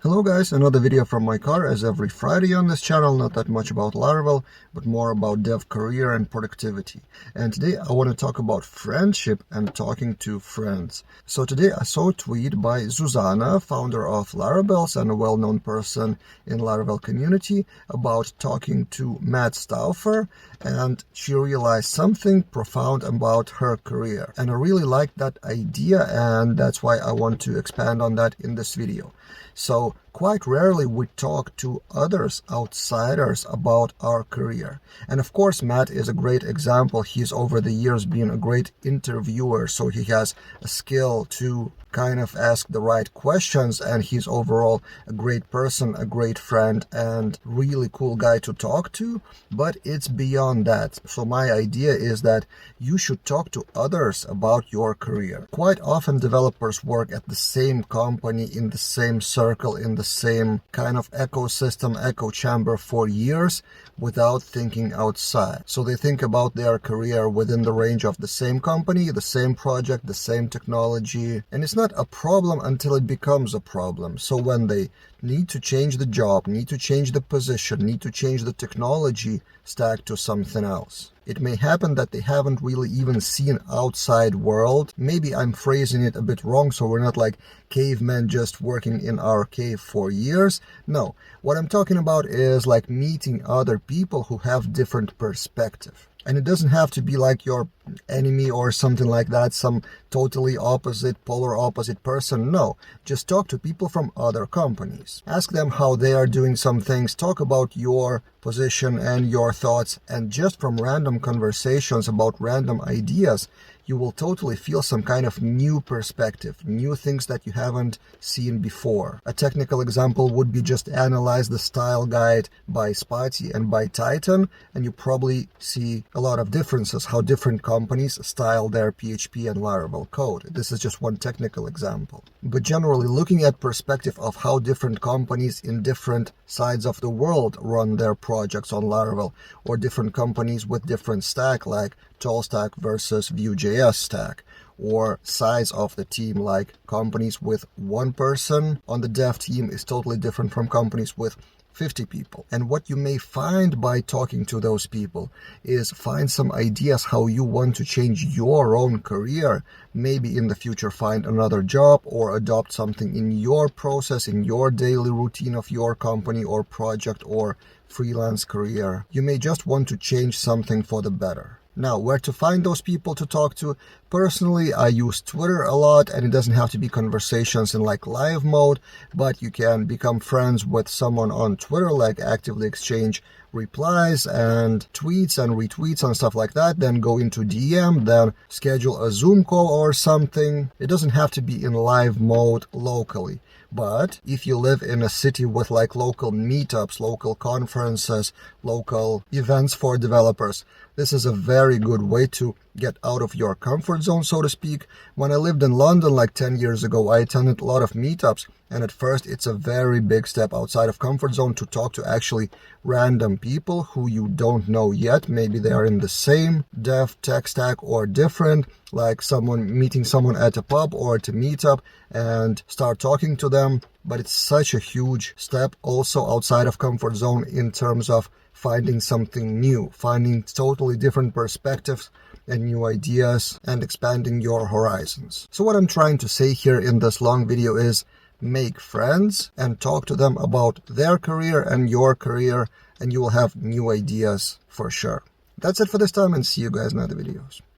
Hello guys, another video from my car as every Friday on this channel. Not that much about Laravel, but more about dev career and productivity. And today I want to talk about friendship and talking to friends. So today I saw a tweet by Zuzana, founder of Laravel and a well-known person in Laravel community, about talking to Matt Stauffer, and she realized something profound about her career. And I really liked that idea, and that's why I want to expand on that in this video. So quite rarely we talk to others, outsiders, about our career. And of course, Matt is a great example. He's over the years been a great interviewer, so he has a skill to kind of ask the right questions, and he's overall a great person, a great friend, and really cool guy to talk to. But it's beyond that. So my idea is that you should talk to others about your career. Quite often developers work at the same company, in the same circle, in the same kind of ecosystem, echo chamber for years without thinking outside. So they think about their career within the range of the same company, the same project, the same technology. And it's not a problem until it becomes a problem. So when they need to change the job, need to change the position, need to change the technology stack to something else, it may happen that they haven't really even seen outside world. Maybe I'm phrasing it a bit wrong, so we're not like cavemen just working in our cave for years. No, what I'm talking about is like meeting other people who have different perspective. And it doesn't have to be like your enemy or something like that, some totally opposite, polar opposite person. No, just talk to people from other companies. Ask them how they are doing some things. Talk about your position and your thoughts. And just from random conversations about random ideas, you will totally feel some kind of new perspective, new things that you haven't seen before. A technical example would be just analyze the style guide by Spotty and by Titan, and you probably see a lot of differences, how different companies style their PHP and Laravel code. This is just one technical example. But generally, looking at perspective of how different companies in different sides of the world run their projects on Laravel, or different companies with different stack like TallStack versus Vue.js stack, or size of the team, like companies with one person on the dev team is totally different from companies with 50 people. And what you may find by talking to those people is find some ideas how you want to change your own career. Maybe in the future find another job or adopt something in your process, in your daily routine of your company or project or freelance career. You may just want to change something for the better. Now, where to find those people to talk to? Personally, I use Twitter a lot, and it doesn't have to be conversations in like live mode, but you can become friends with someone on Twitter, like actively exchange replies and tweets and retweets and stuff like that, then go into DM, then schedule a Zoom call or something. It doesn't have to be in live mode locally. But if you live in a city with like local meetups, local conferences, local events for developers, this is a very good way to get out of your comfort zone, so to speak. When I lived in London like 10 years ago, I attended a lot of meetups, and at first it's a very big step outside of comfort zone to talk to actually random people who you don't know yet. Maybe they are in the same dev tech stack or different, like meeting someone at a pub or at a meetup and start talking to them. But it's such a huge step also outside of comfort zone in terms of finding something new, finding totally different perspectives and new ideas, and expanding your horizons. So what I'm trying to say here in this long video is make friends and talk to them about their career and your career, and you will have new ideas for sure. That's it for this time, and see you guys in other videos.